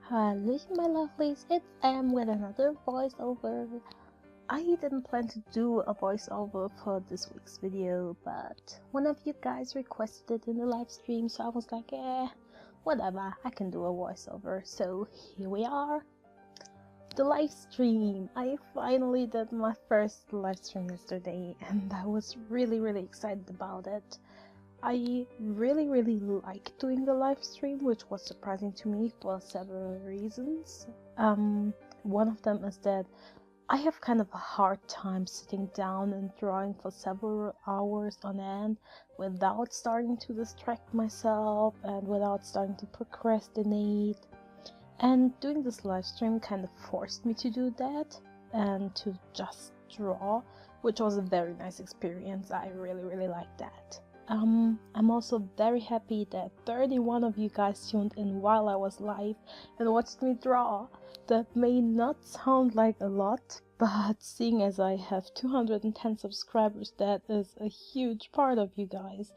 Hello my lovelies, it's Em with another voiceover. I didn't plan to do a voiceover for this week's video, but one of you guys requested it in the live stream, so I was like, whatever, I can do a voiceover. So here we are. The live stream. I finally did my first live stream yesterday and I was really excited about it. I really like doing the live stream, which was surprising to me for several reasons. One of them is that I have kind of a hard time sitting down and drawing for several hours on end without starting to distract myself and without starting to procrastinate. And doing this live stream kind of forced me to do that and to just draw, which was a very nice experience. I really liked that. I'm also very happy that 31 of you guys tuned in while I was live and watched me draw. That may not sound like a lot, but seeing as I have 210 subscribers, that is a huge part of you guys.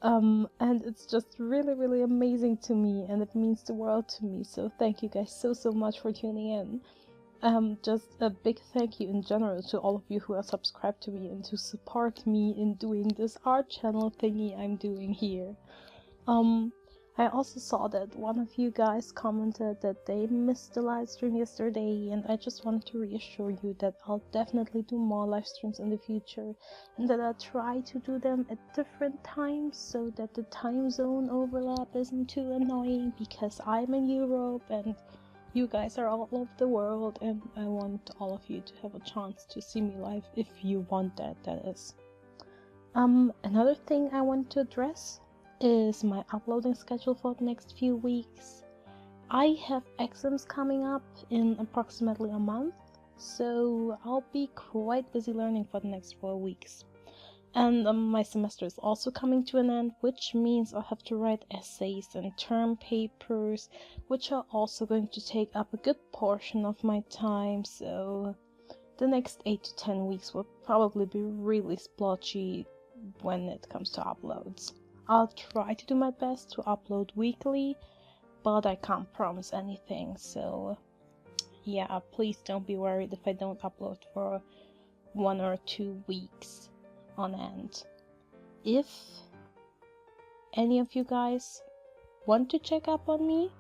And it's just really amazing to me, and it means the world to me, so thank you guys so much for tuning in. Just a big thank you in general to all of you who are subscribed to me and to support me in doing this art channel thingy I'm doing here. I also saw that one of you guys commented that they missed the live stream yesterday, and I just wanted to reassure you that I'll definitely do more live streams in the future, and that I'll try to do them at different times so that the time zone overlap isn't too annoying, because I'm in Europe and you guys are all over the world, and I want all of you to have a chance to see me live if you want that, that is. Another thing I want to address is my uploading schedule for the next few weeks. I have exams coming up in approximately a month, so I'll be quite busy learning for the next 4 weeks. And my semester is also coming to an end, which means I'll have to write essays and term papers, which are also going to take up a good portion of my time, so the next 8 to 10 weeks will probably be really splotchy when it comes to uploads. I'll try to do my best to upload weekly, but I can't promise anything, so yeah, please don't be worried if I don't upload for 1 or 2 weeks on end. If any of you guys want to check up on me,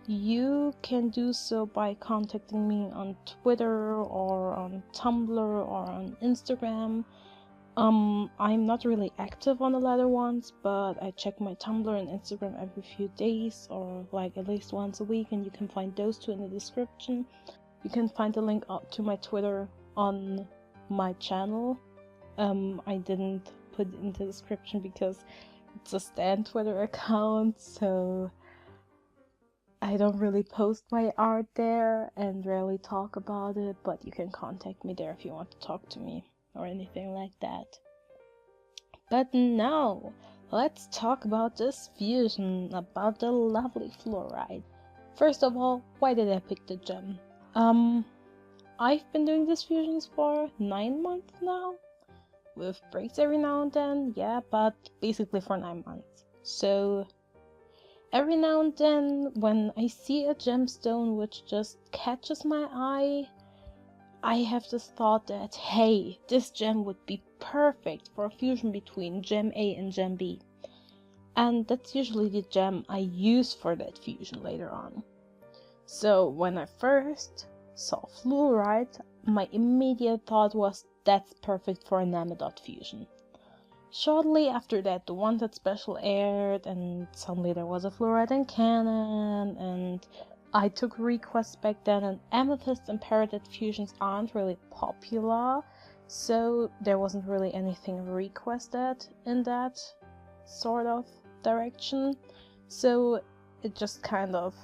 you can do so by contacting me on Twitter or on Tumblr or on Instagram. I'm not really active on the latter ones, but I check my Tumblr and Instagram every few days, or like at least once a week, and you can find those two in the description. You can find the link up to my Twitter on my channel. I didn't put it in the description because it's a Stan Twitter account, so I don't really post my art there and rarely talk about it, but you can contact me there if you want to talk to me or anything like that. But now, let's talk about this fusion, about the lovely fluoride. First of all, why did I pick the gem? I've been doing these fusions for 9 months now, with breaks every now and then, yeah, but basically for 9 months. So every now and then, when I see a gemstone which just catches my eye, I have this thought that, hey, this gem would be perfect for a fusion between gem A and gem B. And that's usually the gem I use for that fusion later on. So when I first saw fluoride, my immediate thought was, that's perfect for an Peridot fusion. Shortly after that, the Wanted special aired, and suddenly there was a fluoride in canon, and I took requests back then, and Amethyst and Peridot fusions aren't really popular, so there wasn't really anything requested in that sort of direction, so it just kind of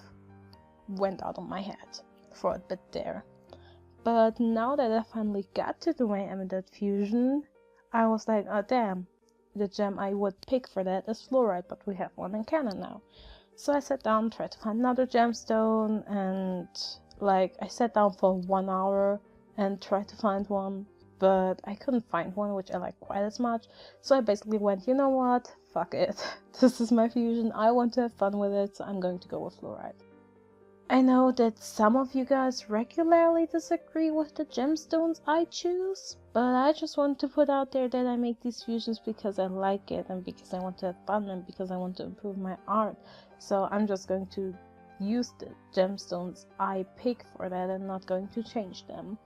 went out of my head for a bit there. But now that I finally got to do my Peridot fusion, I was like, oh damn, the gem I would pick for that is fluoride, but we have one in canon now. So I sat down, tried to find another gemstone, and like I sat down for 1 hour and tried to find one, but I couldn't find one which I like quite as much. So I basically went, you know what, fuck it, this is my fusion, I want to have fun with it, so I'm going to go with fluoride. I know that some of you guys regularly disagree with the gemstones I choose, but I just want to put out there that I make these fusions because I like it and because I want to have fun and because I want to improve my art. So I'm just going to use the gemstones I pick for that and not going to change them.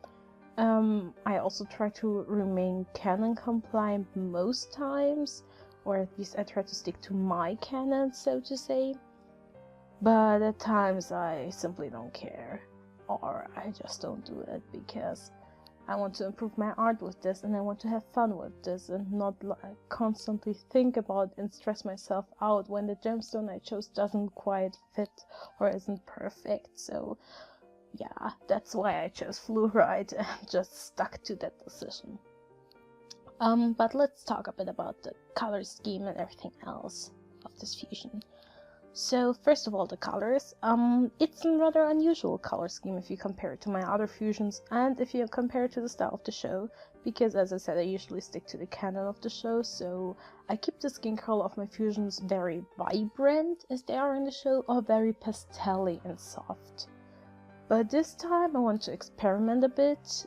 I also try to remain canon compliant most times, or at least I try to stick to my canon, so to say. But at times I simply don't care, or I just don't do it because I want to improve my art with this and I want to have fun with this and not constantly think about and stress myself out when the gemstone I chose doesn't quite fit or isn't perfect. So yeah, that's why I chose fluorite and just stuck to that decision. But let's talk a bit about the color scheme and everything else of this fusion. So first of all, the colors. It's a rather unusual color scheme if you compare it to my other fusions and if you compare it to the style of the show, because as I said, I usually stick to the canon of the show, so I keep the skin color of my fusions very vibrant as they are in the show, or very pastel-y and soft. But this time I want to experiment a bit.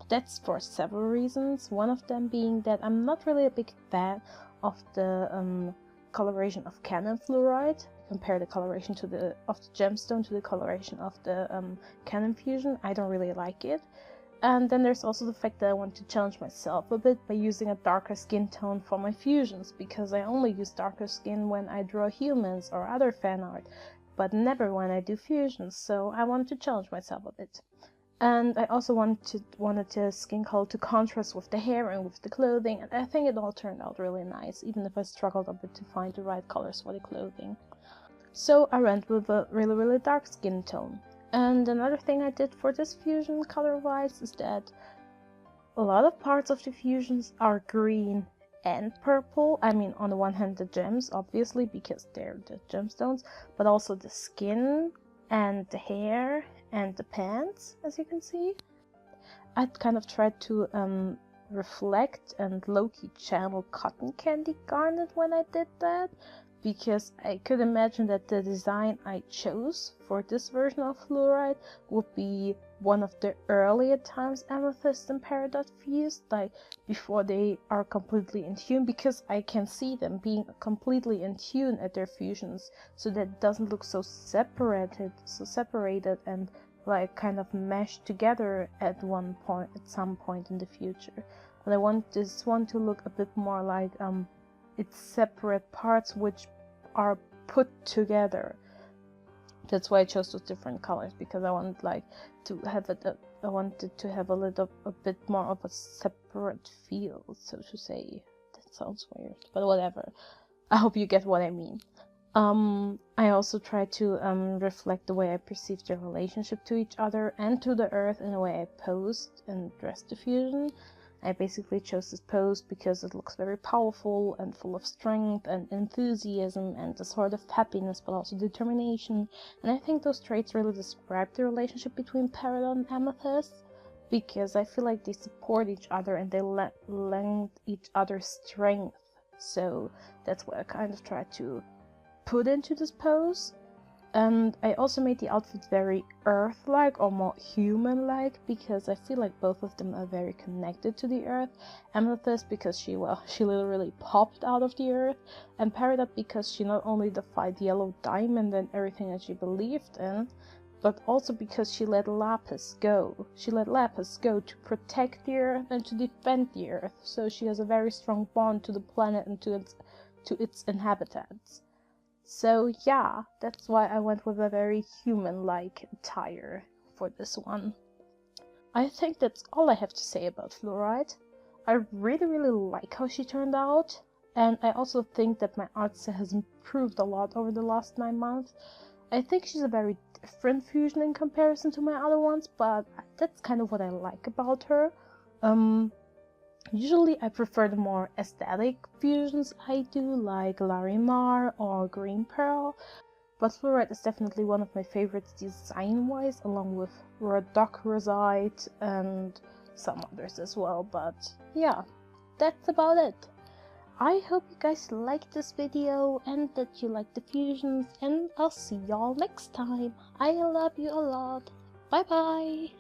That's for several reasons, one of them being that I'm not really a big fan of the coloration of canon fluorite. Compare the coloration of the gemstone to the coloration of the canon fusion. I don't really like it. And then there's also the fact that I want to challenge myself a bit by using a darker skin tone for my fusions, because I only use darker skin when I draw humans or other fan art, but never when I do fusions, so I want to challenge myself a bit. And I also wanted the skin color to contrast with the hair and with the clothing, and I think it all turned out really nice, even if I struggled a bit to find the right colors for the clothing. So I went with a really dark skin tone. And another thing I did for this fusion color-wise is that a lot of parts of the fusions are green and purple. I mean, on the one hand the gems, obviously, because they're the gemstones, but also the skin and the hair and the pants, as you can see. I kind of tried to reflect and low-key channel cotton candy garnet when I did that, because I could imagine that the design I chose for this version of fluorite would be one of the earlier times Amethyst and Peridot fused, like before they are completely in tune, because I can see them being completely in tune at their fusions, so that it doesn't look so separated and like kind of meshed together at some point in the future. But I want this one to look a bit more like it's separate parts which are put together. That's why I chose those different colors, because I wanted to have a bit more of a separate feel, so to say. That sounds weird, but whatever. I hope you get what I mean. I also try to reflect the way I perceive their relationship to each other and to the earth in the way I posed and dressed the fusion. I basically chose this pose because it looks very powerful and full of strength and enthusiasm and a sort of happiness, but also determination. And I think those traits really describe the relationship between Peridot and Amethyst, because I feel like they support each other and they lend each other strength. So that's what I kind of tried to put into this pose. And I also made the outfit very earth-like or more human-like, because I feel like both of them are very connected to the earth. Amethyst because she literally popped out of the earth, and Peridot because she not only defied Yellow Diamond and everything that she believed in, but also because she let Lapis go. She let Lapis go to protect the earth and to defend the earth, so she has a very strong bond to the planet and to its inhabitants. So yeah, that's why I went with a very human-like attire for this one. I think that's all I have to say about fluorite. I really like how she turned out, and I also think that my art style has improved a lot over the last 9 months. I think she's a very different fusion in comparison to my other ones, but that's kind of what I like about her. Usually I prefer the more aesthetic fusions I do, like Larimar or Green Pearl, but fluorite is definitely one of my favorites design-wise, along with Rhodochrosite and some others as well. But yeah, that's about it. I hope you guys liked this video and that you like the fusions, and I'll see y'all next time. I love you a lot. Bye bye.